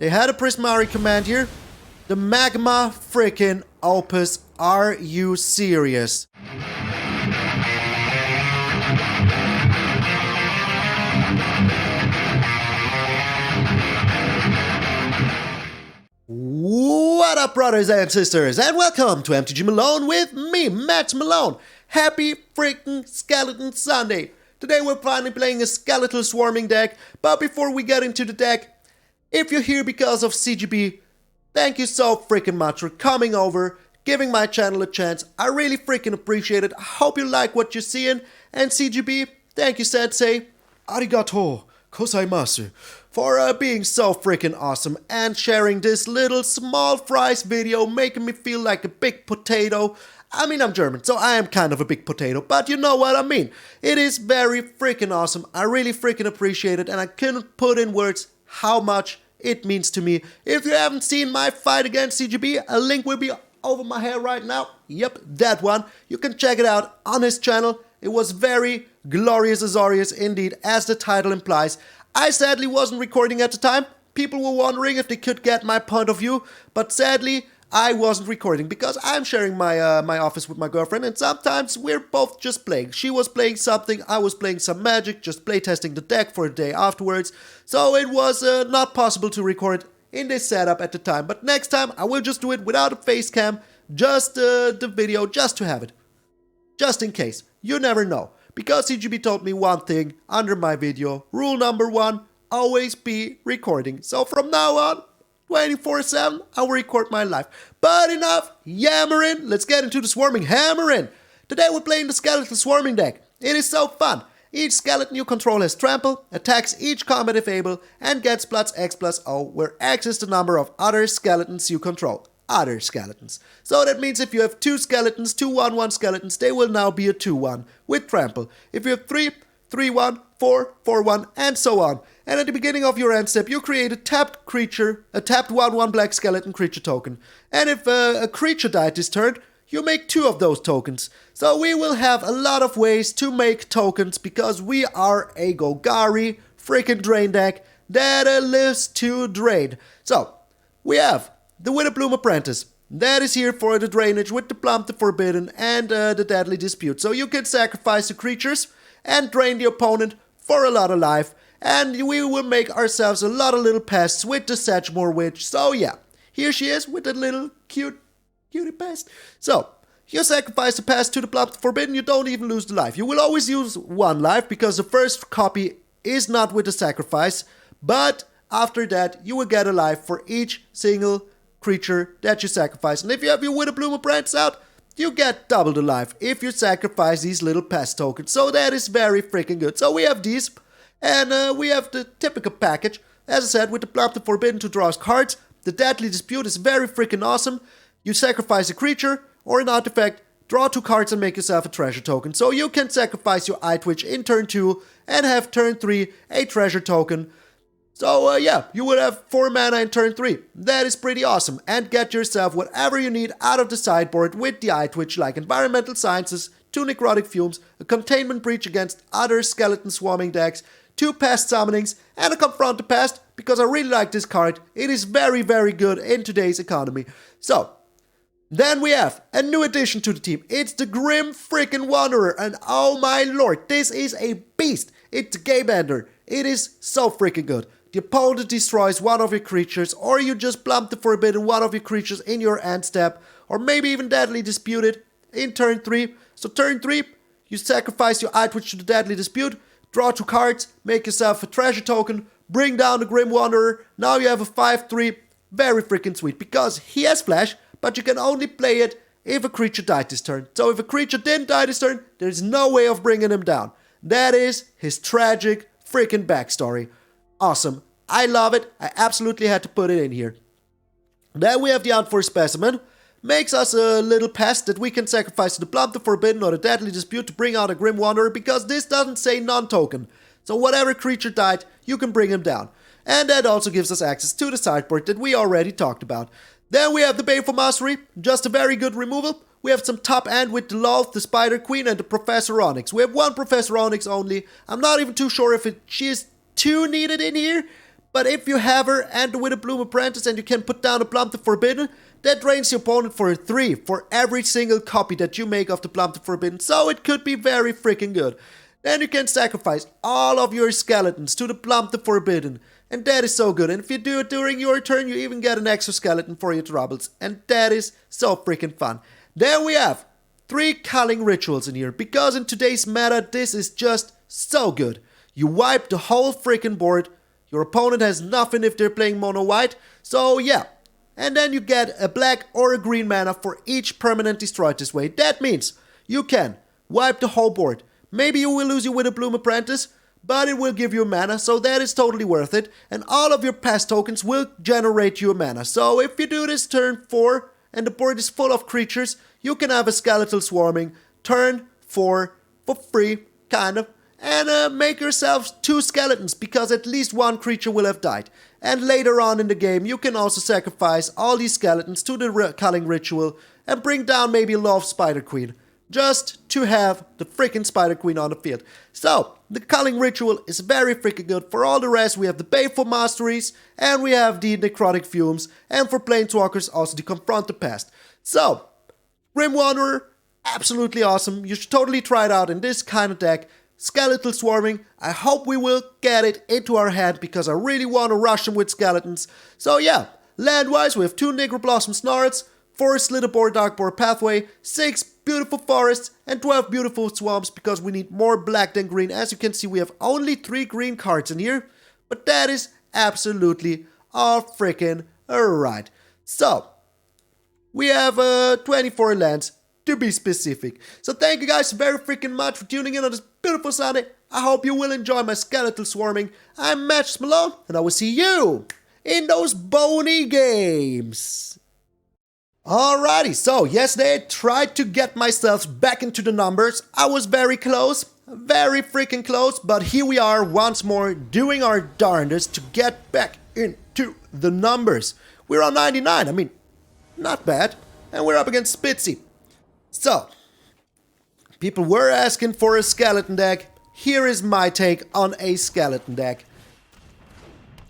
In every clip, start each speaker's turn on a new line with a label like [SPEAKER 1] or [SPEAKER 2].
[SPEAKER 1] They had a Prismari command here. The Magma frickin' Opus. Are you serious? What up, brothers and sisters, and welcome to MTG Malone with me, MtgA Malone. Happy freaking Skeleton Sunday. Today we're finally playing a Skeletal Swarming deck, but before we get into the deck, if you're here because of CGB, thank you so freaking much for coming over, giving my channel a chance. I really freaking appreciate it. I hope you like what you're seeing, and CGB, thank you sensei. Arigato gozaimasu. For being so freaking awesome and sharing this little small fries video, making me feel like a big potato. I mean, I'm German, so I am kind of a big potato, but you know what I mean. It is very freaking awesome. I really freaking appreciate it, and I couldn't put in words how much it means to me. If you haven't seen my fight against CGB, a link will be over my head right now. Yep, that one. You can check it out on his channel. It was very glorious Azorius indeed, as the title implies. I sadly wasn't recording at the time. People were wondering if they could get my point of view, but sadly I wasn't recording because I'm sharing my my office with my girlfriend, and sometimes we're both just playing. She was playing something, I was playing some Magic, just playtesting the deck for a day afterwards, so it was not possible to record in this setup at the time. But next time I will just do it without a face cam, just the video, just to have it. Just in case. You never know. Because CGB told me one thing under my video, rule number 1, always be recording. So from now on, 24/7, I will record my life. But enough yammering, let's get into the swarming hammering. Today we're playing the Skeletal Swarming deck. It is so fun. Each skeleton you control has trample, attacks each combat if able, and gets +X+0, where X is the number of other skeletons you control. Other skeletons. So that means if you have 2 skeletons, 2 1/1 skeletons, they will now be a 2/1 with trample. If you have 3, 3/1, 4, 4/1, and so on. And at the beginning of your end step, you create a tapped creature, a tapped 1/1 black skeleton creature token. And if a creature died this turn, you make 2 of those tokens. So we will have a lot of ways to make tokens because we are a Golgari freaking drain deck that lives to drain. So we have the Witherbloom Apprentice. That is here for the drainage with the Plumb the Forbidden and the Deadly Dispute. So you can sacrifice the creatures and drain the opponent for a lot of life. And we will make ourselves a lot of little pests with the Sedgemoor Witch. So yeah, here she is with that little cutie pest. So you sacrifice the pest to the Plumb the Forbidden, you don't even lose the life. You will always use 1 life because the first copy is not with the sacrifice. But after that, you will get a life for each single creature that you sacrifice. And if you have your Witherbloom Apprentice out, you get double the life if you sacrifice these little pest tokens. So that is very freaking good. So we have these, and we have the typical package. As I said, with the Plumb the Forbidden to draw cards. The Deadly Dispute is very freaking awesome. You sacrifice a creature or an artifact, draw 2 cards and make yourself a treasure token. So you can sacrifice your Eyetwitch in turn 2 and have turn 3 a treasure token. So yeah, you will have 4 mana in turn 3. That is pretty awesome. And get yourself whatever you need out of the sideboard with the Eyetwitch, like Environmental Sciences, 2 Necrotic Fumes, a Containment Breach against other Skeleton Swarming decks, 2 Pest Summonings, and a Confront the Past, because I really like this card. It is very, very good in today's economy. So, then we have a new addition to the team. It's the Grim freaking Wanderer, and oh my lord, this is a beast. It's a game ender. It is so freaking good. The opponent destroys 1 of your creatures, or you just Plumb the Forbidden 1 of your creatures in your end step, or maybe even Deadly Disputed in turn 3. So turn 3, you sacrifice your Eyetwitch to the Deadly Dispute, draw 2 cards, make yourself a treasure token, bring down the Grim Wanderer. Now you have a 5/3, very freaking sweet, because he has flash, but you can only play it if a creature died this turn. So if a creature didn't die this turn, there's no way of bringing him down. That is his tragic freaking backstory. Awesome. I love it. I absolutely had to put it in here. Then we have the Hunt for Specimen. Makes us a little pest that we can sacrifice to the Plumb the Forbidden or the Deadly Dispute to bring out a Grim Wanderer, because this doesn't say non-token. So whatever creature died, you can bring him down. And that also gives us access to the sideboard that we already talked about. Then we have the Baleful Mastery. Just a very good removal. We have some top end with the Lolth, the Spider Queen, and the Professor Onyx. We have 1 Professor Onyx only. I'm not even too sure if she is 2 needed in here, But if you have her and the Witherbloom Apprentice and you can put down a Plumb the Forbidden, that drains your opponent for 3 for every single copy that you make of the Plumb the Forbidden, so it could be very freaking good. Then you can sacrifice all of your skeletons to the Plumb the Forbidden, and that is so good. And if you do it during your turn, you even get an extra skeleton for your troubles, and that is so freaking fun. Then we have 3 Culling Rituals in here, because in today's meta, this is just so good. You wipe the whole freaking board. Your opponent has nothing if they're playing mono white, so yeah. And then you get a black or a green mana for each permanent destroyed this way. That means you can wipe the whole board. Maybe you will lose your Witherbloom Apprentice, but it will give you a mana, so that is totally worth it. And all of your past tokens will generate you a mana. So if you do this turn 4 and the board is full of creatures, you can have a Skeletal Swarming turn 4 for free, kind of. And make yourselves 2 skeletons, because at least 1 creature will have died. And later on in the game, you can also sacrifice all these skeletons to the Culling Ritual and bring down maybe Lolth Spider Queen, just to have the freaking Spider Queen on the field. So, the Culling Ritual is very freaking good. For all the rest, we have the Baleful Masteries, and we have the Necrotic Fumes, and for Planeswalkers, also the Confront the Past. So, Grim Wanderer, absolutely awesome. You should totally try it out in this kind of deck. Skeletal Swarming, I hope we will get it into our hand, because I really want to rush them with skeletons. So yeah, land-wise we have 2 Necroblossom Snarls, 4 Sideboard Darkbore Pathway, 6 beautiful forests, and 12 beautiful swamps, because we need more black than green. As you can see, we have only 3 green cards in here, but that is absolutely all freaking alright. So, we have 24 lands, to be specific. So thank you guys very freaking much for tuning in on this beautiful Sunday. I hope you will enjoy my Skeletal Swarming. I'm MtgA Malone, and I will see you in those Boney Games. Alrighty, so yesterday I tried to get myself back into the numbers. I was very close, very freaking close, but here we are once more doing our darndest to get back into the numbers. We're on 99, I mean, not bad, and we're up against Spitzy. So, people were asking for a skeleton deck. Here is my take on a skeleton deck.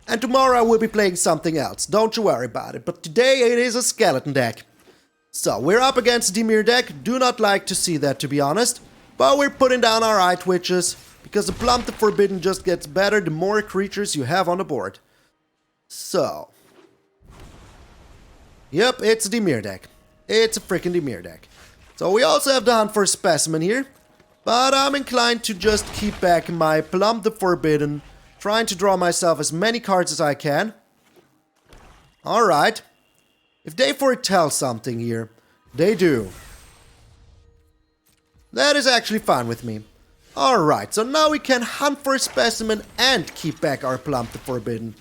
[SPEAKER 1] And tomorrow I will be playing something else, don't you worry about it. But today it is a skeleton deck. So, we're up against a Dimir deck. Do not like to see that, to be honest. But we're putting down our Eyetwitches, because the Plumb the Forbidden just gets better the more creatures you have on the board. So. Yep, it's a Dimir deck. It's a freaking Dimir deck. So we also have the hunt for a specimen here, but I'm inclined to just keep back my Plumb the Forbidden, trying to draw myself as many cards as I can. Alright. If they foretell something here, they do. That is actually fine with me. Alright, so now we can hunt for a specimen and keep back our Plumb the Forbidden.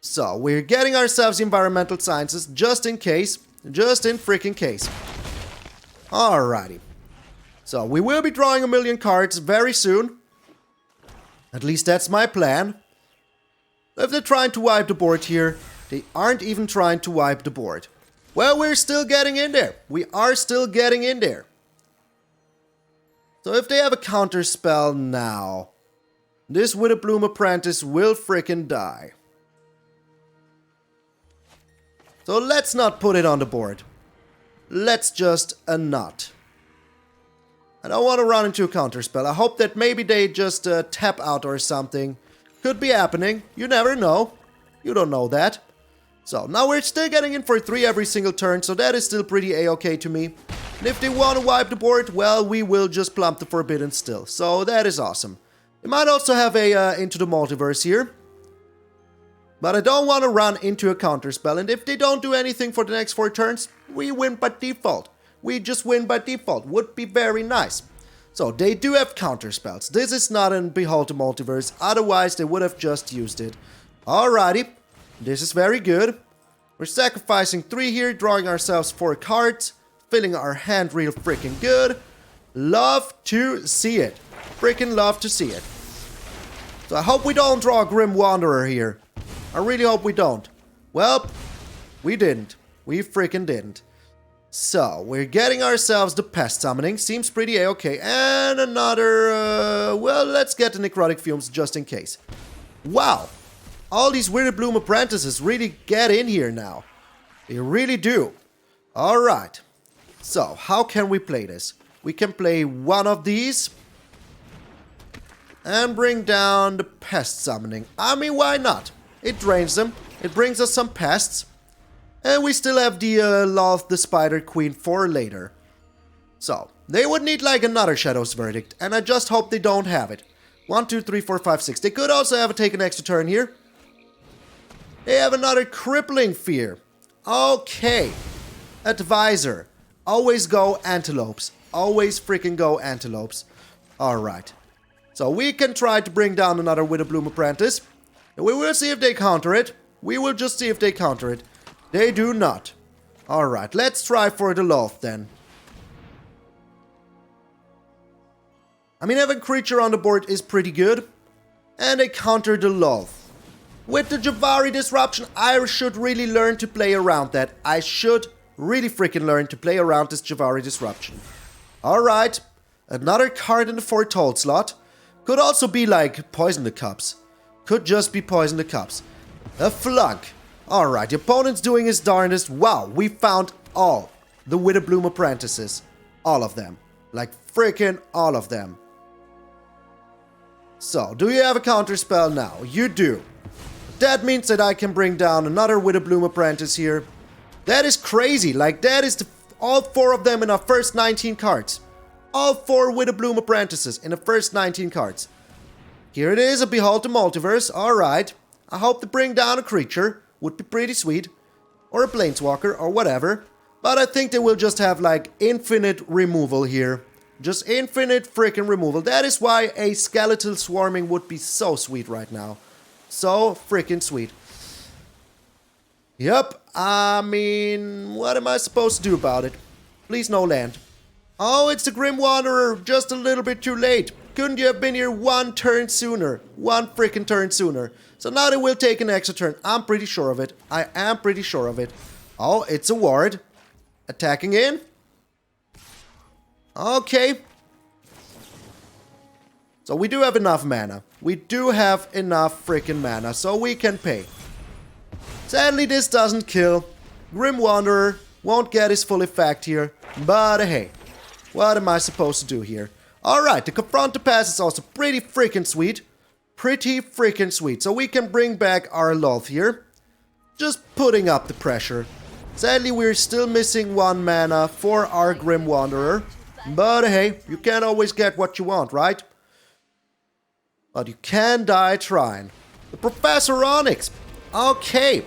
[SPEAKER 1] So we're getting ourselves environmental sciences just in case, just in freaking case. Alrighty. So, we will be drawing a million cards very soon. At least that's my plan. If they're trying to wipe the board here, they aren't even trying to wipe the board. Well, we're still getting in there. We are still getting in there. So, if they have a counter spell now, this Witherbloom Apprentice will frickin' die. So, let's not put it on the board. Let's just not. I don't want to run into a counterspell. I hope that maybe they just tap out or something. Could be happening. You never know. You don't know that. So, now we're still getting in for 3 every single turn, so that is still pretty a-okay to me. And if they want to wipe the board, well, we will just Plumb the Forbidden still. So, that is awesome. We might also have a Into the Multiverse here. But I don't want to run into a counterspell, and if they don't do anything for the next 4 turns, we win by default. We just win by default. Would be very nice. So, they do have counterspells. This is not in Behold the Multiverse, otherwise they would have just used it. Alrighty, this is very good. We're sacrificing 3 here, drawing ourselves 4 cards, filling our hand real freaking good. Love to see it. Freaking love to see it. So, I hope we don't draw a Grim Wanderer here. I really hope we don't. Well, we didn't. We freaking didn't. So, we're getting ourselves the Pest Summoning. Seems pretty a-okay. And another, well, let's get the Necrotic Fumes just in case. Wow. All these Witherbloom Apprentices really get in here now. They really do. Alright. So, how can we play this? We can play one of these. And bring down the Pest Summoning. I mean, why not? It drains them. It brings us some pests. And we still have the Lolth the Spider Queen for later. So, they would need like another Shadow's Verdict. And I just hope they don't have it. 1, 2, 3, 4, 5, 6. They could also have take an extra turn here. They have another Crippling Fear. Okay. Advisor. Always go Antelopes. Always freaking go Antelopes. Alright. So we can try to bring down another Witherbloom Apprentice. And we will see if they counter it. We will just see if they counter it. They do not. Alright, let's try for the Lolth then. I mean, having creature on the board is pretty good. And they counter the Lolth. With the Javari Disruption, I should really learn to play around that. I should really freaking learn to play around this Javari Disruption. Alright, another card in the Foretold slot. Could also be like Poison the Cups. Could just be Poison the Cups. A Flunk. Alright, the opponent's doing his darndest. Wow, we found all the Witherbloom Apprentices. All of them. Like freaking all of them. So, do you have a counter spell now? You do. That means that I can bring down another Witherbloom Apprentice here. That is crazy. Like, that is all 4 of them in our first 19 cards. All 4 Witherbloom Apprentices in the first 19 cards. Here it is, a Behold the Multiverse. Alright. I hope to bring down a creature. Would be pretty sweet. Or a Planeswalker, or whatever. But I think they will just have, like, infinite removal here. Just infinite freaking removal. That is why a Skeletal Swarming would be so sweet right now. So freaking sweet. Yep, I mean, what am I supposed to do about it? Please no land. Oh, it's the Grim Wanderer, just a little bit too late. Couldn't you have been here 1 turn sooner? 1 freaking turn sooner. So now they will take an extra turn. I'm pretty sure of it. I am pretty sure of it. Oh, it's a ward. Attacking in. Okay. So we do have enough mana. We do have enough freaking mana, so we can pay. Sadly, this doesn't kill. Grim Wanderer won't get his full effect here. But hey, what am I supposed to do here? Alright, the Confront the Past is also pretty freaking sweet. Pretty freaking sweet. So we can bring back our Lolth here. Just putting up the pressure. Sadly, we're still missing 1 mana for our Grim Wanderer. But hey, you can't always get what you want, right? But you can die trying. The Professor Onyx. Okay.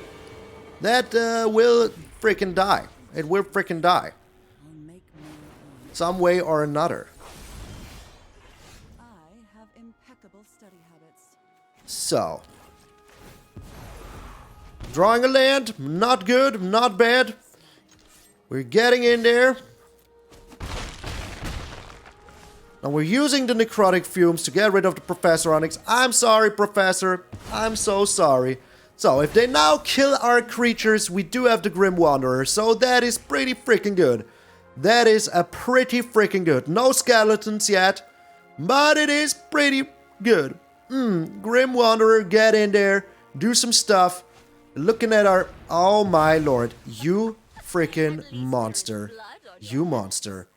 [SPEAKER 1] That will freaking die. It will freaking die. Some way or another.
[SPEAKER 2] I have impeccable study habits.
[SPEAKER 1] So. Drawing a land. Not good. Not bad. We're getting in there. Now we're using the Necrotic Fumes to get rid of the Professor Onyx. I'm sorry, Professor. I'm so sorry. So, if they now kill our creatures, we do have the Grim Wanderer. So that is pretty freaking good. That is a pretty freaking good. No skeletons yet, but it is pretty good. Grim Wanderer, get in there. Do some stuff. Looking at our... Oh my lord. You freaking monster. You monster.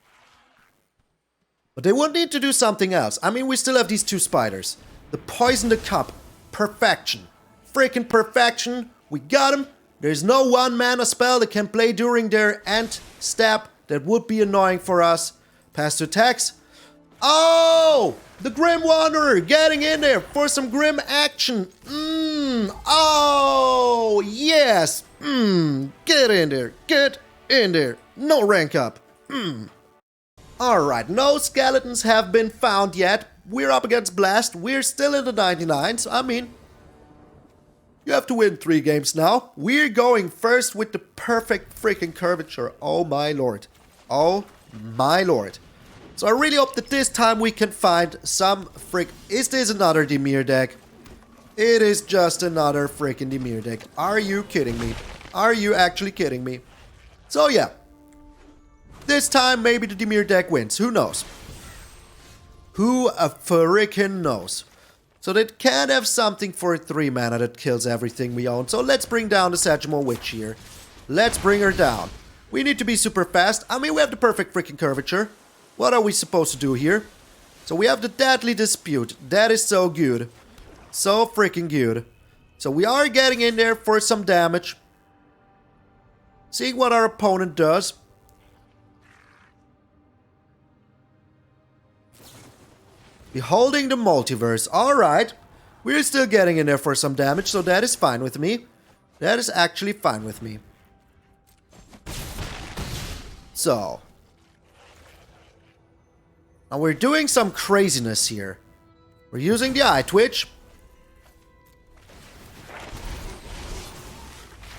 [SPEAKER 1] But they would need to do something else. I mean, we still have these 2 spiders. The Poison the Cup. Perfection. Freaking perfection. We got them. There's no 1 mana spell that can play during their end step. That would be annoying for us. Pass to attacks. Oh! The Grim Wanderer getting in there for some grim action. Oh, yes. Get in there. Get in there. No rank up. Alright, no skeletons have been found yet. We're up against Blast. We're still in the 99s. I mean, you have to win 3 games now. We're going first with the perfect freaking curvature. Oh my lord. Oh my lord. So I really hope that this time we can find some frick... Is this another Dimir deck? It is just another freaking Dimir deck. Are you kidding me? Are you actually kidding me? So yeah. This time, maybe the Dimir deck wins. Who knows? Who a freaking knows? So they can't have something for 3 mana that kills everything we own. So let's bring down the Sedgemoor Witch here. Let's bring her down. We need to be super fast. I mean, we have the perfect freaking curvature. What are we supposed to do here? So we have the Deadly Dispute. That is so good. So freaking good. So we are getting in there for some damage. Seeing what our opponent does. Beholding the Multiverse. Alright. We're still getting in there for some damage, so that is fine with me. That is actually fine with me. So. Now we're doing some craziness here. We're using the Eyetwitch.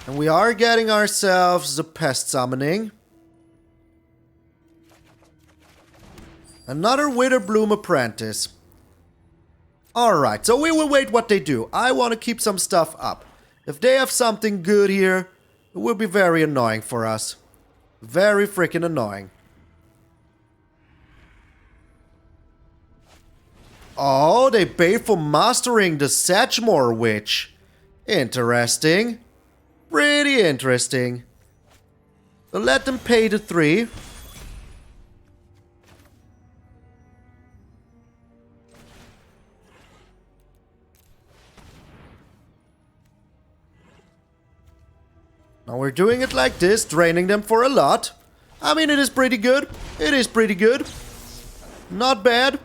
[SPEAKER 1] And we are getting ourselves the Pest Summoning. Another Witherbloom Apprentice. Alright, so we will wait what they do. I want to keep some stuff up. If they have something good here, it will be very annoying for us. Very freaking annoying. Oh, they Baleful Mastering the Sedgemoor Witch. Interesting. Pretty interesting. So let them pay the 3. Now we're doing it like this, draining them for a lot. I mean, it is pretty good. It is pretty good. Not bad.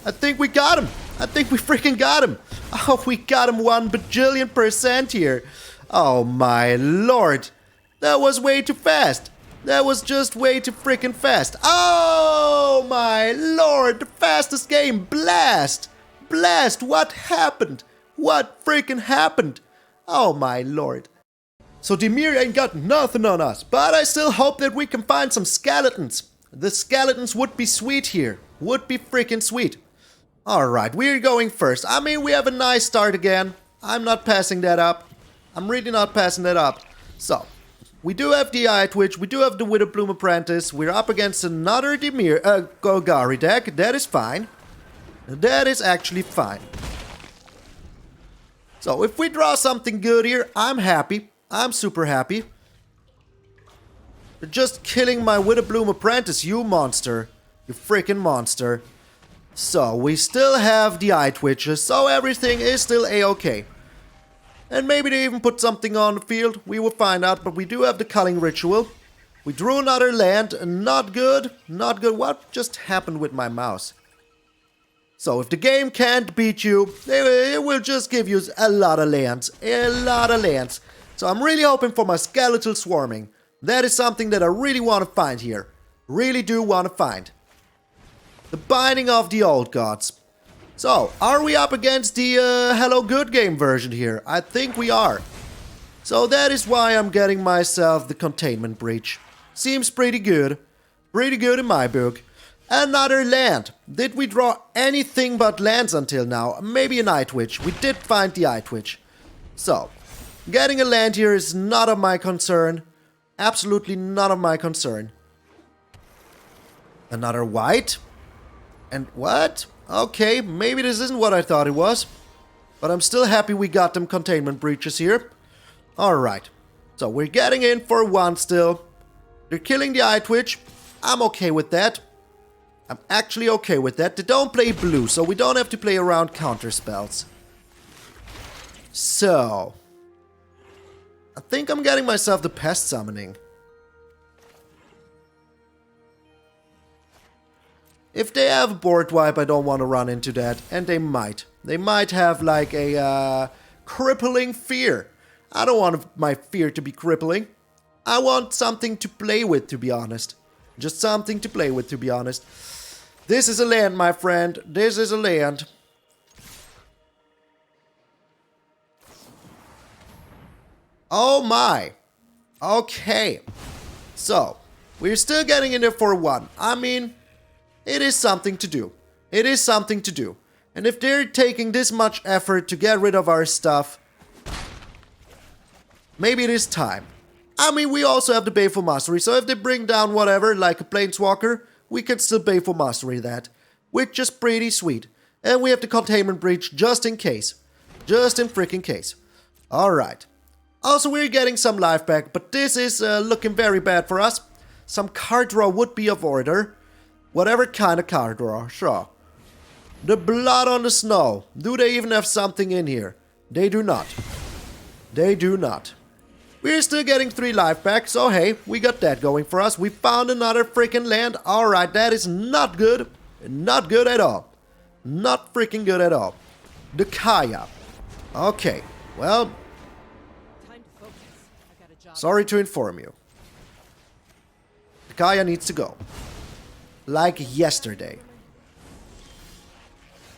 [SPEAKER 1] I think we got him. I think we freaking got him. Oh, we got him 1 bajillion% here. Oh my lord. That was way too fast. That was just way too freaking fast. Oh my lord. The fastest game. Blast. Blast. What happened? What freaking happened? Oh my lord. So Dimir ain't got nothing on us, but I still hope that we can find some skeletons. The skeletons would be sweet here. Would be freaking sweet. Alright, we're going first. I mean, we have a nice start again. I'm not passing that up. I'm really not passing that up. So, we do have the Eyetwitch, we do have the Witherbloom Apprentice. We're up against another Golgari deck. That is fine. That is actually fine. So, if we draw something good here, I'm happy. I'm super happy. You're just killing my Witherbloom Apprentice, you monster. You freaking monster. So, we still have the Eyetwitches, so everything is still a-okay. And maybe they even put something on the field, we will find out, but we do have the Culling Ritual. We drew another land, not good, not good. What just happened with my mouse? So, if the game can't beat you, it will just give you a lot of lands, So I'm really hoping for my Skeletal Swarming. That is something that I really want to find here. Really do want to find. The Binding of the Old Gods. So, are we up against the Hello Good Game version here? I think we are. So that is why I'm getting myself the Containment Breach. Seems pretty good. Pretty good in my book. Another land. Did we draw anything but lands until now? Maybe an Eyetwitch. We did find the Eyetwitch. So, getting a land here is not of my concern. Absolutely not of my concern. Another white? And what? Okay, maybe this isn't what I thought it was. But I'm still happy we got them Containment Breaches here. Alright. So we're getting in for 1 still. They're killing the Eyetwitch. I'm okay with that. I'm actually okay with that. They don't play blue, so we don't have to play around counter spells. So, I think I'm getting myself the Pest Summoning. If they have a board wipe, I don't want to run into that. And they might. They might have like a crippling fear. I don't want my fear to be crippling. I want something to play with, to be honest. Just something to play with, to be honest. This is a land, my friend. This is a land. Oh my. Okay. So, we're still getting in there for 1. I mean, it is something to do. It is something to do. And if they're taking this much effort to get rid of our stuff, maybe it is time. I mean, we also have the Baleful Mastery, so if they bring down whatever, like a Planeswalker, we can still Baleful Mastery that. Which is pretty sweet. And we have the Containment Breach just in case. Just in freaking case. Alright. Also, we're getting some life back, but this is looking very bad for us. Some card draw would be of order. Whatever kind of card draw, sure. The Blood on the Snow. Do they even have something in here? They do not. They do not. We're still getting 3 life back, so hey, we got that going for us. We found another freaking land. Alright, that is not good. Not good at all. Not freaking good at all. The Kaya. Okay, well, sorry to inform you. The Kaya needs to go. Like yesterday.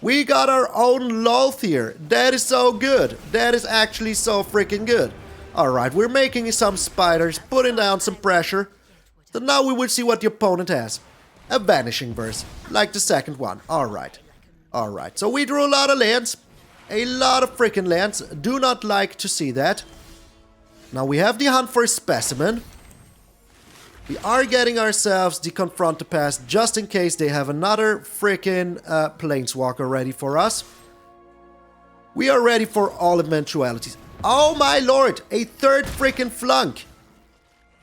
[SPEAKER 1] We got our own Lolth here. That is so good. That is actually so freaking good. Alright, we're making some spiders, putting down some pressure. So now we will see what the opponent has. A Vanishing Verse, like the second one. Alright. Alright, so we drew a lot of lands. A lot of freaking lands. Do not like to see that. Now we have the hunt for a specimen. We are getting ourselves the Confront the Past just in case they have another freaking Planeswalker ready for us. We are ready for all eventualities. Oh my lord! A third freaking flunk!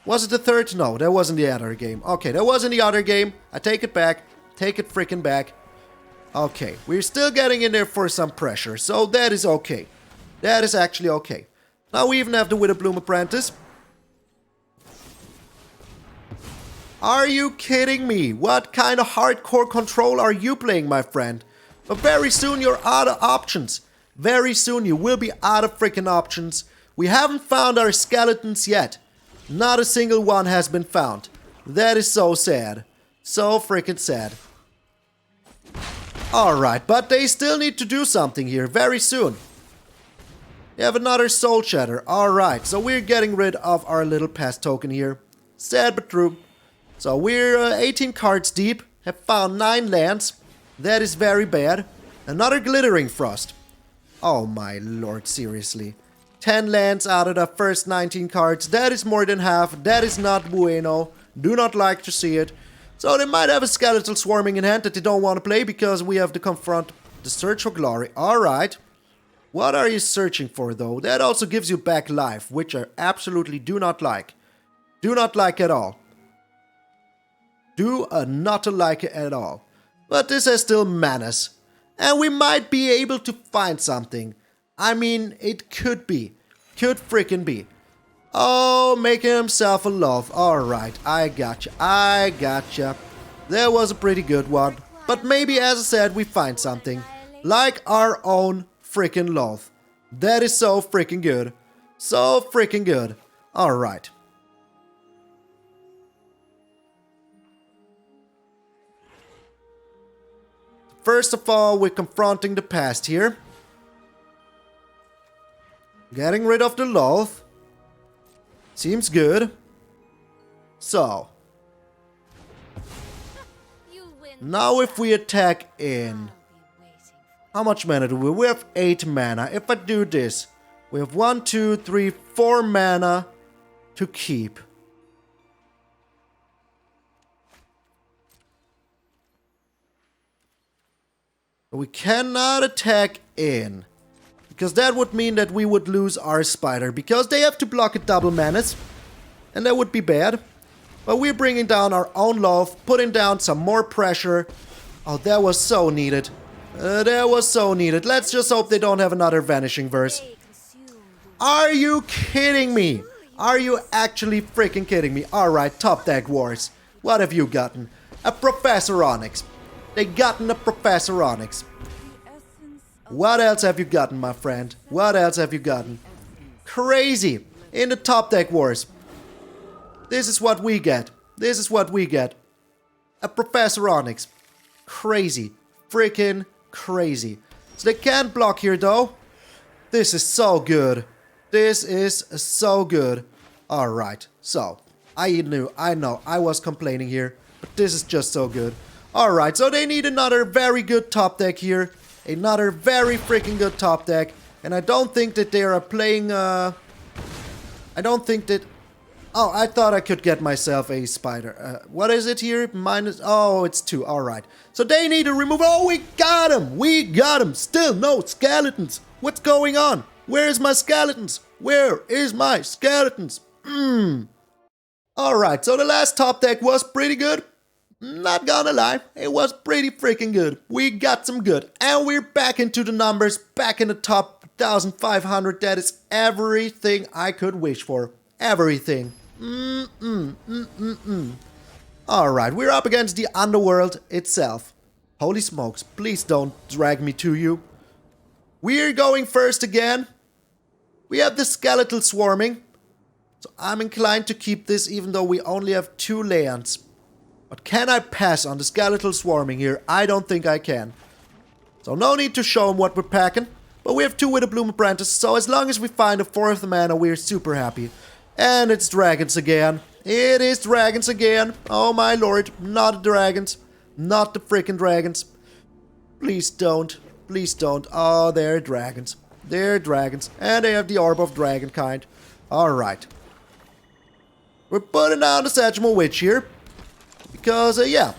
[SPEAKER 1] Was it the third? No, that wasn't the other game. Okay, that wasn't the other game. I take it back. Take it freaking back. Okay, we're still getting in there for some pressure, so that is okay. That is actually okay. Now we even have the Witherbloom Apprentice. Are you kidding me? What kind of hardcore control are you playing, my friend? But very soon you're out of options. Very soon you will be out of freaking options. We haven't found our skeletons yet. Not a single one has been found. That is so sad. So freaking sad. Alright, but they still need to do something here very soon. They have another Soul Shatter. Alright, so we're getting rid of our little pest token here. Sad but true. So we're 18 cards deep. Have found 9 lands. That is very bad. Another Glittering Frost. Oh my lord, seriously. 10 lands out of the first 19 cards. That is more than half. That is not bueno. Do not like to see it. So they might have a Skeletal Swarming in hand that they don't want to play because we have to confront the Search for Glory. Alright. What are you searching for though? That also gives you back life, which I absolutely do not like. Do not like at all. Do not like it at all. But this has still manas. And we might be able to find something. I mean, it could be. Could freaking be. Oh, making himself a Lolth. Alright, I gotcha. I gotcha. That was a pretty good one. But maybe, as I said, we find something. Like our own freaking Lolth. That is so freaking good. So freaking good. Alright. First of all, we're confronting the past here. Getting rid of the Lolth. Seems good. So. Now if we attack in. How much mana do we? We have 8 mana. If I do this, we have 1, 2, 3, 4 mana to keep. We cannot attack in. Because that would mean that we would lose our spider. Because they have to block it double manas. And that would be bad. But we're bringing down our own Lolth. Putting down some more pressure. Oh, that was so needed. That was so needed. Let's just hope they don't have another Vanishing Verse. Are you kidding me? Are you actually freaking kidding me? Alright, top deck wars. What have you gotten? A Professor Onyx. They gotten a Professor Onyx. What else have you gotten, my friend? What else have you gotten? Crazy. In the top deck wars. This is what we get. This is what we get. A Professor Onyx. Crazy. Freaking crazy. So they can't block here though. This is so good. This is so good. Alright. So, I know, I was complaining here. But this is just so good. Alright, so they need another very good top deck here. Another very freaking good top deck. And I don't think that they are playing, I don't think that Oh, I thought I could get myself a spider. What is it here? Minus... Oh, it's 2. Alright. So they need to remove... Oh, we got him! We got him! Still no skeletons! What's going on? Where's my skeletons? Where is my skeletons? Alright, so the last top deck was pretty good. Not gonna lie, it was pretty freaking good. We got some good. And we're back into the numbers, back in the top 1,500. That is everything I could wish for. Everything. Alright, we're up against the underworld itself. Holy smokes, please don't drag me to you. We're going first again. We have the Skeletal Swarming. So I'm inclined to keep this even though we only have 2 lands. But can I pass on the Skeletal Swarming here? I don't think I can. So no need to show him what we're packing. But we have 2 Witherbloom Apprentice, so as long as we find a 4th mana, we're super happy. And it's dragons again. It is dragons again. Oh my lord, not the dragons. Not the freaking dragons. Please don't. Please don't. Oh, they're dragons. They're dragons. And they have the Orb of Dragonkind. Alright. We're putting down the Sedgemoor Witch here. Because, yeah.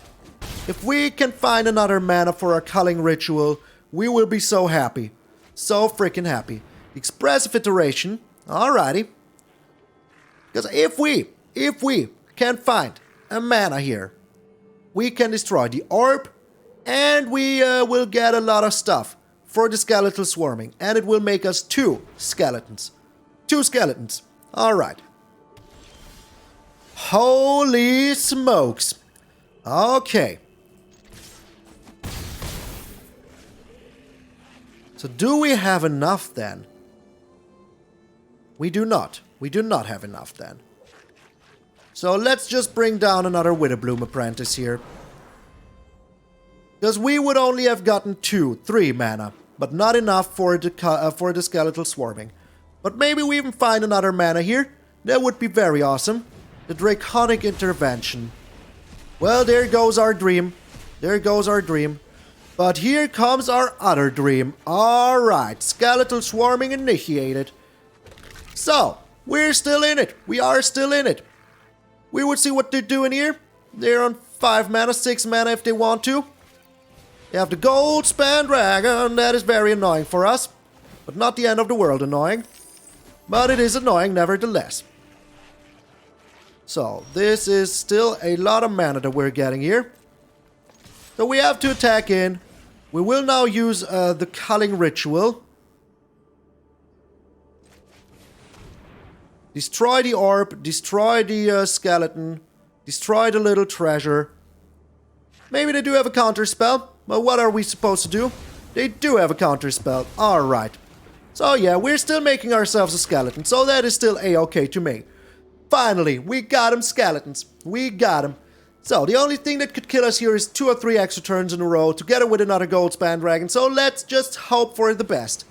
[SPEAKER 1] If we can find another mana for our Culling Ritual, we will be so happy. So freaking happy. Expressive Iteration. Alrighty. Because if we can find a mana here, we can destroy the orb, and we will get a lot of stuff for the Skeletal Swarming. And it will make us 2 skeletons. 2 skeletons. Alright. Holy smokes. Okay. So do we have enough then? We do not. We do not have enough then. So let's just bring down another Witherbloom Apprentice here. Because we would only have gotten 3 mana. But not enough for the Skeletal Swarming. But maybe we even find another mana here. That would be very awesome. The Draconic Intervention. Well, there goes our dream. There goes our dream. But here comes our other dream. Alright, Skeletal Swarming initiated. So, we're still in it. We are still in it. We would see what they're doing here. They're on 5 mana, 6 mana if they want to. They have the Gold Span Dragon. That is very annoying for us. But not the end of the world annoying. But it is annoying nevertheless. So, this is still a lot of mana that we're getting here. So we have to attack in. We will now use the Culling Ritual. Destroy the orb, destroy the skeleton, destroy the little treasure. Maybe they do have a counter spell, but what are we supposed to do? They do have a counter spell. Alright. So yeah, we're still making ourselves a skeleton, so that is still a-okay to me. Finally, we got him, skeletons. We got him. So, the only thing that could kill us here is 2 or 3 extra turns in a row, together with another Gold Span Dragon, so let's just hope for the best.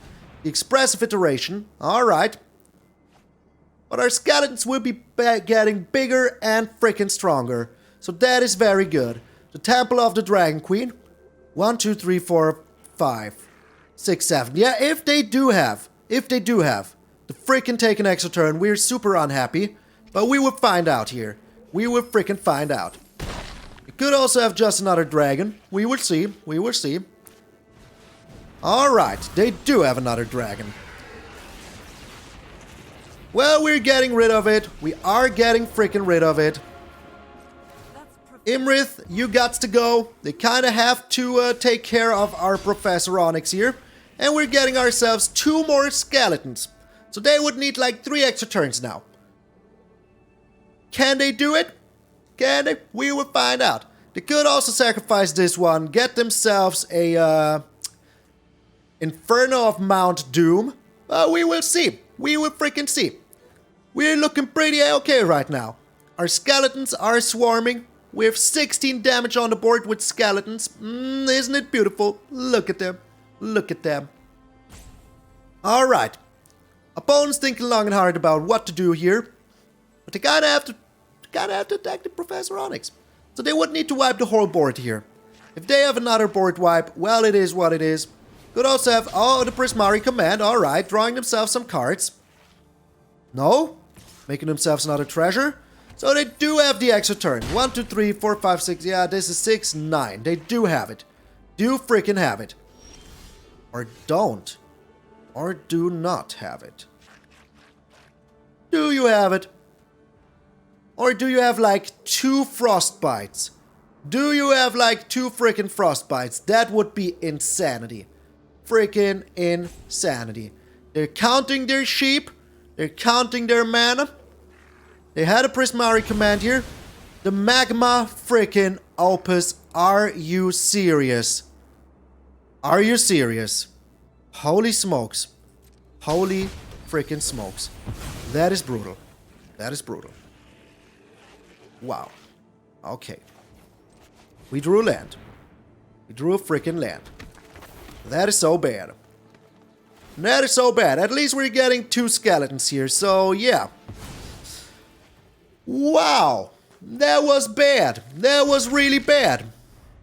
[SPEAKER 1] The Expressive Iteration. Alright. But our skeletons will be getting bigger and freaking stronger. So that is very good. The Temple of the Dragon Queen. 1, 2, 3, 4, 5, 6, 7. Yeah, if they do have the freaking take an extra turn, we're super unhappy. But we will find out here. We will freaking find out. We could also have just another dragon. We will see. We will see. Alright, they do have another dragon. Well, we're getting rid of it. We are getting freaking rid of it. Imrith, you got to go. They kind of have to take care of our Professor Onyx here. And we're getting ourselves 2 more skeletons. So they would need like 3 extra turns now. Can they do it? Can they? We will find out. They could also sacrifice this one, get themselves a Inferno of Mount Doom. We will see. We will freaking see. We're looking pretty okay right now. Our skeletons are swarming. We have 16 damage on the board with skeletons. Isn't it beautiful? Look at them. Look at them. Alright. Opponents thinking long and hard about what to do here. But they gotta have to attack the Professor Onyx. So they would need to wipe the whole board here. If they have another board wipe, well, it is what it is. Could also have, oh, the Prismari Command, alright, drawing themselves some cards. No? Making themselves another treasure. So they do have the extra turn. 1, 2, 3, 4, 5, 6. Yeah, this is 6, 9. They do have it. Do freaking have it. Or don't. Or do not have it. Do you have it? Or do you have like 2 frostbites? Do you have like 2 freaking frostbites? That would be insanity. Freaking insanity. They're counting their sheep. They're counting their mana. They had a Prismari command here. The Magma freaking Opus. Are you serious? Are you serious? Holy smokes. Holy freaking smokes. That is brutal. That is brutal. Wow. Okay. We drew land. We drew a freaking land. That is so bad. That is so bad. At least we're getting 2 skeletons here, so yeah. Wow. That was bad. That was really bad.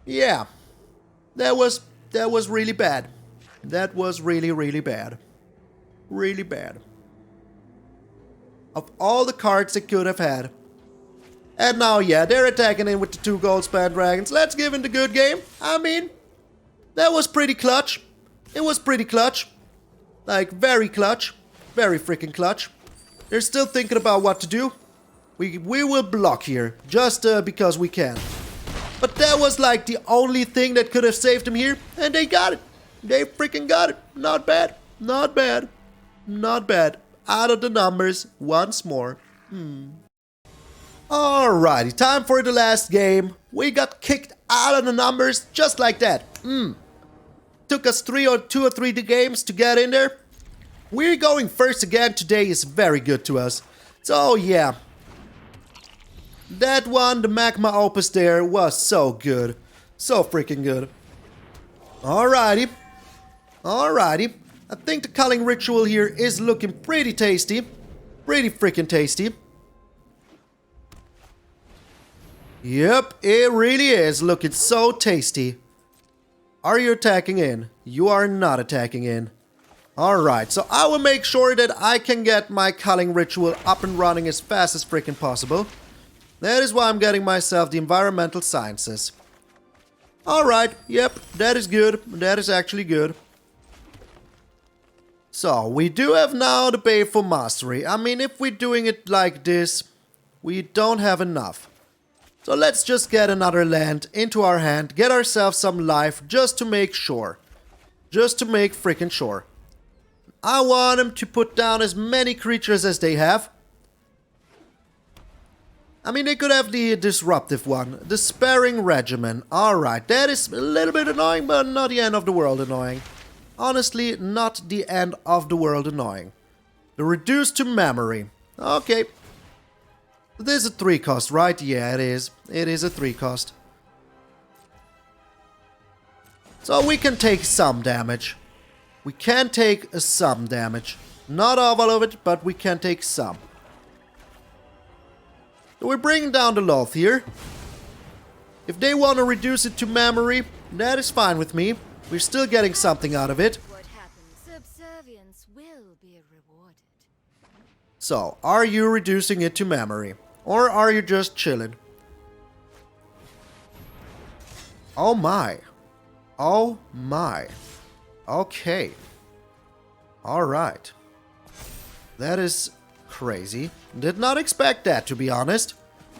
[SPEAKER 1] Yeah. That was really bad. That was really, really bad. Really bad. Of all the cards they could have had. And now, yeah, they're attacking in with the 2 gold span dragons. Let's give them the good game. I mean, that was pretty clutch. It was pretty clutch. Like, very clutch. Very freaking clutch. They're still thinking about what to do. We will block here, just because we can. But that was like the only thing that could have saved them here. And they got it. They freaking got it. Not bad. Not bad. Not bad. Out of the numbers once more. Alrighty, time for the last game. We got kicked out of the numbers just like that. Took us 2 or 3 games to get in there. We're going first again today is very good to us. So yeah. That one, the Magma Opus there, was so good. So freaking good. Alrighty. Alrighty. I think the Culling Ritual here is looking pretty tasty. Pretty freaking tasty. Yep, it really is looking so tasty. Are you attacking in? You are not attacking in. Alright, so I will make sure that I can get my Culling Ritual up and running as fast as freaking possible. That is why I'm getting myself the Environmental Sciences. Alright, yep, that is good. That is actually good. So, we do have now the Baleful Mastery. I mean, if we're doing it like this, we don't have enough. So let's just get another land into our hand, get ourselves some life, just to make sure. Just to make freaking sure. I want them to put down as many creatures as they have. I mean, they could have the disruptive one, the Sparing Regimen. Alright, that is a little bit annoying, but not the end of the world annoying. Honestly, not the end of the world annoying. The Reduced to Memory. Okay. This is a 3 cost, right? Yeah, it is. It is a 3 cost. So we can take some damage. We can take some damage. Not all of it, but we can take some. So we're bringing down the Lolth here. If they want to reduce it to memory, that is fine with me. We're still getting something out of it.
[SPEAKER 3] What happens? Subservience will be rewarded.
[SPEAKER 1] So, are you reducing it to memory? Or are you just chilling? Oh my. Oh my. Okay. Alright. That is crazy. Did not expect that, to be honest.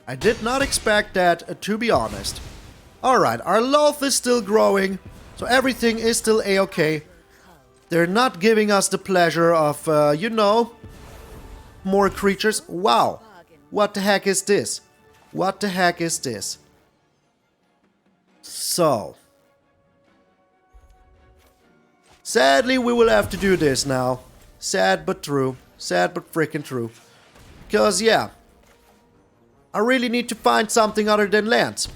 [SPEAKER 1] I did not expect that, to be honest. Alright, our Lolth is still growing, so everything is still a-okay. They're not giving us the pleasure of, you know, more creatures. Wow. What the heck is this? What the heck is this? So. Sadly, we will have to do this now. Sad but true. Sad but freaking true. Because, yeah. I really need to find something other than lands.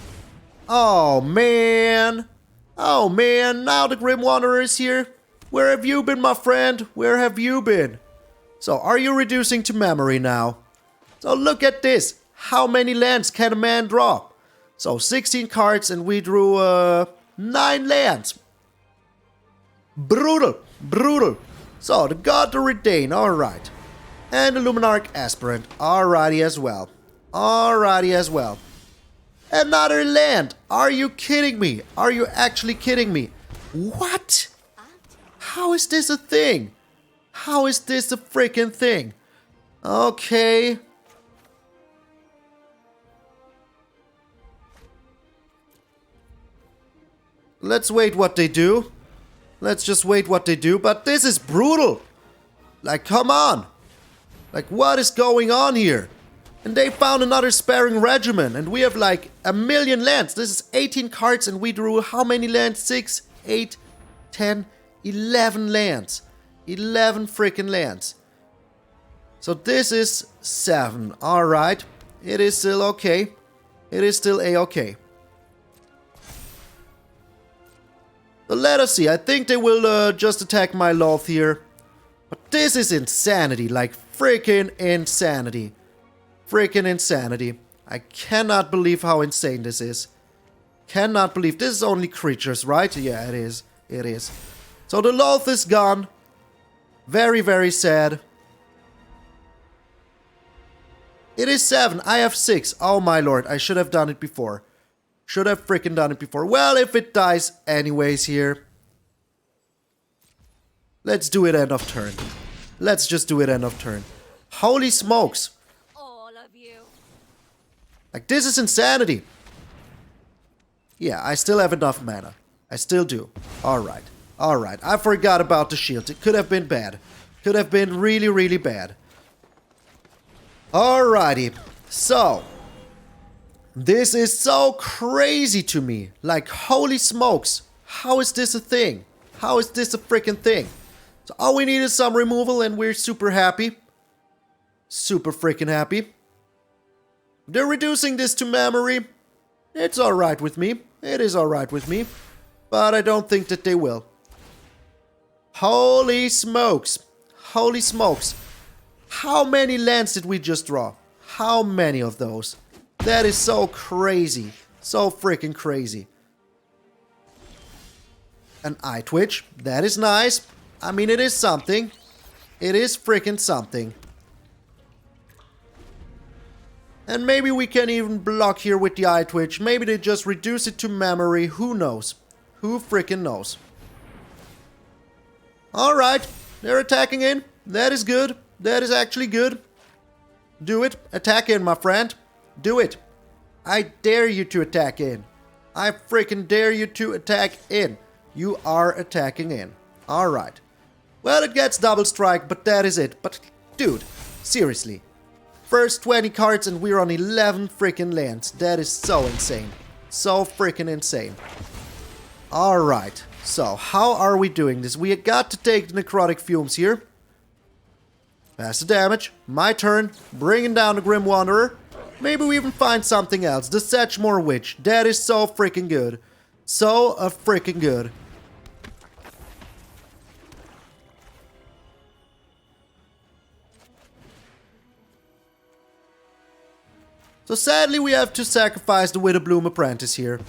[SPEAKER 1] Oh, man. Oh, man. Now the Grim Wanderer is here. Where have you been, my friend? Where have you been? So, are you reducing to memory now? So, look at this. How many lands can a man draw? So, 16 cards and we drew 9 lands. Brutal. Brutal. So, the God to Retain. Alright. And a Luminarch Aspirant. Alrighty as well. Alrighty as well. Another land! Are you kidding me? Are you actually kidding me? What? How is this a thing? How is this a freaking thing? Okay. Let's wait what they do. Let's just wait what they do. But this is brutal. Like, come on. Like, what is going on here? And they found another sparing regimen. And we have like 1,000,000 lands. This is 18 cards and we drew how many lands? 6, 8, 10, 11 lands. 11 freaking lands. So this is 7. Alright. It is still okay. It is still a-okay. So let us see. I think they will just attack my Lolth here. But this is insanity. Like, freaking insanity. Freaking insanity. I cannot believe how insane this is. Cannot believe. This is only creatures, right? Yeah, it is. It is. So the Lolth is gone. Very, very sad. It is 7. I have 6. Oh my lord. I should have done it before. Should have freaking done it before. Well, if it dies anyways here. Let's do it end of turn. Let's just do it end of turn. Holy smokes.
[SPEAKER 3] All of you.
[SPEAKER 1] Like, this is insanity. Yeah, I still have enough mana. I still do. Alright. Alright. I forgot about the shield. It could have been bad. Could have been really, really bad. Alrighty. So. This is so crazy to me. Like, holy smokes. How is this a thing? How is this a freaking thing? So all we need is some removal and we're super happy. Super freaking happy. They're reducing this to memory. It's alright with me. It is alright with me. But I don't think that they will. Holy smokes. Holy smokes. How many lands did we just draw? How many of those? That is so crazy. So freaking crazy. An Eyetwitch. That is nice. I mean, it is something. It is freaking something. And maybe we can even block here with the Eyetwitch. Maybe they just reduce it to memory. Who knows? Who freaking knows? Alright. They're attacking in. That is good. That is actually good. Do it. Attack in, my friend. Do it. I dare you to attack in. I freaking dare you to attack in. You are attacking in. Alright. Well, it gets double strike, but that is it. But, dude, seriously. First 20 cards and we're on 11 freaking lands. That is so insane. So freaking insane. Alright. So, how are we doing this? We got to take the Necrotic Fumes here. Pass the damage. My turn. Bringing down the Grim Wanderer. Maybe we even find something else. The Sedgemoor Witch. That is so freaking good. So freaking good. So sadly we have to sacrifice the Witherbloom Apprentice here.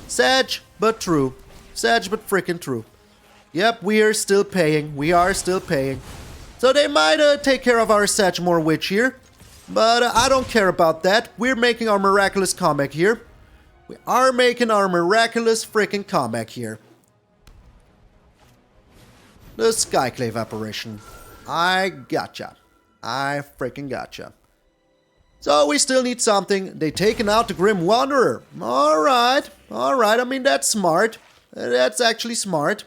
[SPEAKER 1] Sad, but true. Sad, but freaking true. Yep, we are still paying. We are still paying. So they might take care of our Sedgemoor Witch here. But I don't care about that. We're making our miraculous comeback here. We are making our miraculous freaking comeback here. The Skyclave Apparition. I gotcha. I freaking gotcha. So we still need something. They taken out the Grim Wanderer. Alright. Alright. I mean, that's smart. That's actually smart.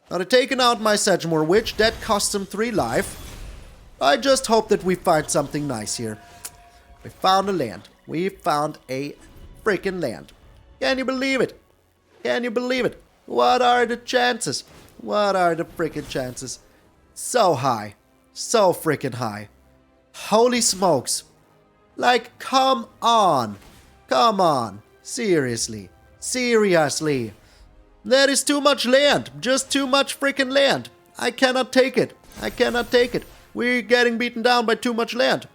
[SPEAKER 1] Now they're taking out my Sedgemoor Witch. That cost them 3 life. I just hope that we find something nice here. We found a land. We found a freaking land. Can you believe it? Can you believe it? What are the chances? What are the freaking chances? So high. So freaking high. Holy smokes. Like, come on. Come on. Seriously. Seriously. That is too much land. Just too much freaking land. I cannot take it. I cannot take it. We're getting beaten down by too much land.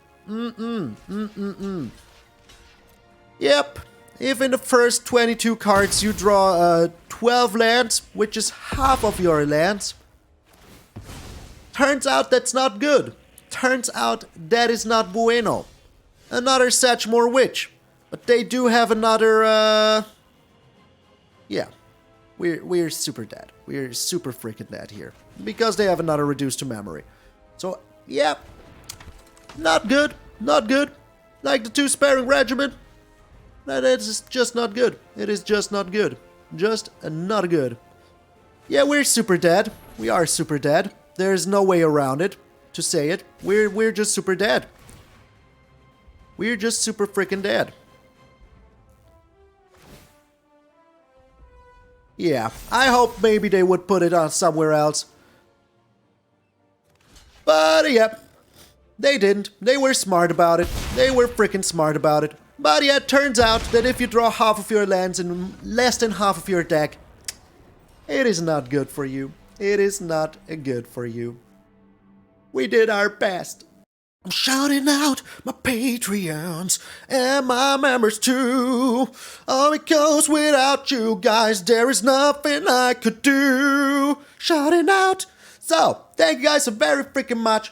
[SPEAKER 1] Yep. If in the first 22 cards you draw 12 lands, which is half of your lands, turns out that's not good. turns out that is not bueno. Another Sedgemoor Witch. But they do have another, yeah. We're super dead. We're super freaking dead here. Because they have another reduced to memory. So, yeah. Not good. Not good. Like the 2 sparing regiment. That is just not good. It is just not good. Just not good. Yeah, we're super dead. We are super dead. There's no way around it to say it. We're just super dead. We're just super freaking dead. Yeah, I hope maybe they would put it on somewhere else. But yeah, they didn't. They were smart about it. They were freaking smart about it. But yeah, it turns out that if you draw half of your lands in less than half of your deck, it is not good for you. It is not good for you. We did our best. I'm shouting out my Patreons and my members too. All because without you guys, there is nothing I could do. Shouting out. So, thank you guys so very freaking much.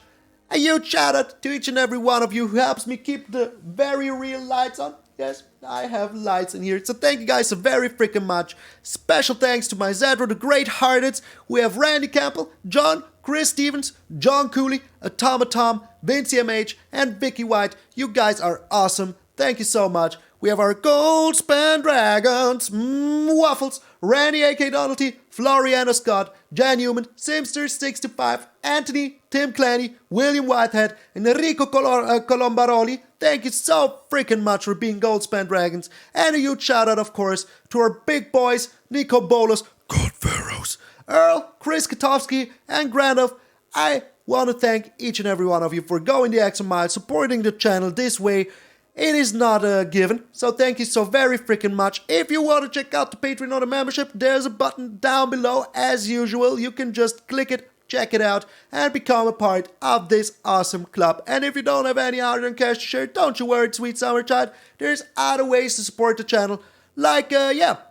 [SPEAKER 1] A huge shout out to each and every one of you who helps me keep the very real lights on. Yes, I have lights in here. So thank you guys so very freaking much. Special thanks to my Zadro, the Great Hearted. We have Randy Campbell, John, Chris Stevens, John Cooley, Tom, Vincy MH, and Vicky White. You guys are awesome. Thank you so much. We have our Gold Span Dragons, Waffles, Randy A.K. Donalty, Floriana Scott, Jan Newman, Simster65, Anthony, Tim Clanny, William Whitehead, and Enrico Colombaroli. Thank you so freaking much for being Gold Span Dragons. And a huge shout out, of course, to our big boys, Nico Bolos, God Pharaohs, Earl, Chris Katowski, and Grandov. I want to thank each and every one of you for going the extra mile, supporting the channel this way. It is not a given, so thank you so very freaking much. If you want to check out the Patreon or the membership, there's a button down below as usual. You can just click it, check it out, and become a part of this awesome club. And if you don't have any other than cash to share, don't you worry, sweet summerchild. There's other ways to support the channel, like,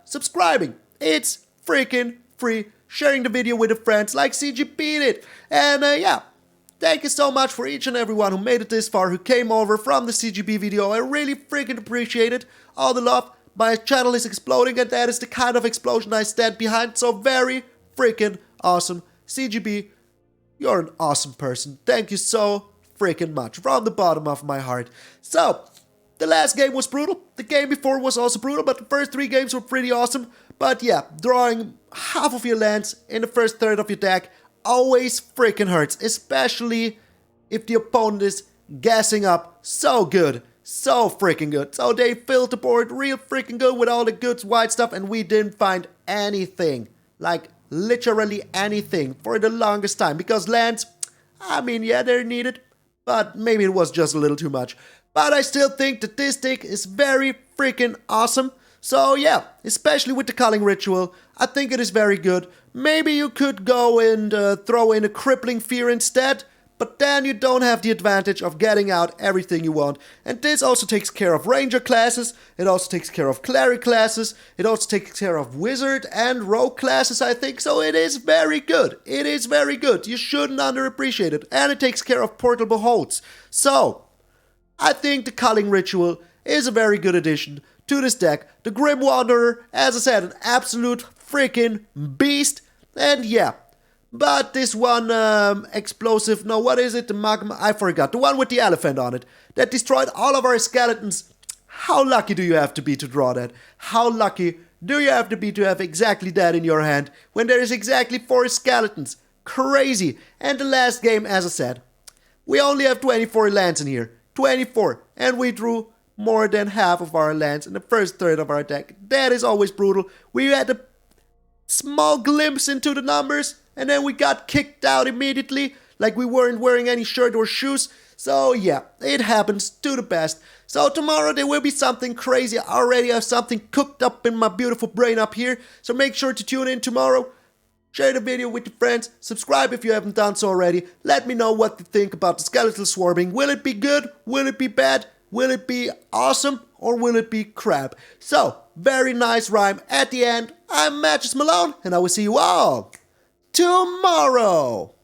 [SPEAKER 1] subscribing. It's freaking free. Sharing the video with your friends like CGP did. And, thank you so much for each and everyone who made it this far, who came over from the CGB video. I really freaking appreciate it. All the love. My channel is exploding, and that is the kind of explosion I stand behind. So very freaking awesome. CGB, you're an awesome person. Thank you so freaking much from the bottom of my heart. So, the last game was brutal. The game before was also brutal, but the first 3 games were pretty awesome. But yeah, drawing half of your lands in the first third of your deck always freaking hurts, especially if the opponent is gassing up so good, so freaking good. So they filled the board real freaking good with all the good white stuff, and we didn't find anything, like literally anything, for the longest time. Because lands, I mean, yeah, they're needed, but maybe it was just a little too much. But I still think that this deck is very freaking awesome. So yeah, especially with the Culling Ritual, I think it is very good. Maybe you could go and throw in a Crippling Fear instead, but then you don't have the advantage of getting out everything you want. And this also takes care of Ranger classes, it also takes care of Cleric classes, it also takes care of Wizard and Rogue classes, I think. So it is very good. It is very good. You shouldn't underappreciate it. And it takes care of portable holds. So, I think the Culling Ritual is a very good addition to this deck. The Grim Wanderer, as I said, an absolute freaking beast. And yeah, but this one explosive, no, what is it? The magma, I forgot. The one with the elephant on it that destroyed all of our skeletons. How lucky do you have to be to draw that? How lucky do you have to be to have exactly that in your hand when there is exactly 4 skeletons? Crazy. And the last game, as I said, we only have 24 lands in here. 24. And we drew more than half of our lands in the first third of our deck. That is always brutal. We had a small glimpse into the numbers, and then we got kicked out immediately, like we weren't wearing any shirt or shoes. So yeah, it happens to the best. So tomorrow there will be something crazy. I already have something cooked up in my beautiful brain up here. So make sure to tune in tomorrow. Share the video with your friends. Subscribe if you haven't done so already. Let me know what you think about the Skeletal Swarming. Will it be good? Will it be bad? Will it be awesome? Or will it be crap? So, very nice rhyme at the end. I'm MtgA Malone, and I will see you all tomorrow.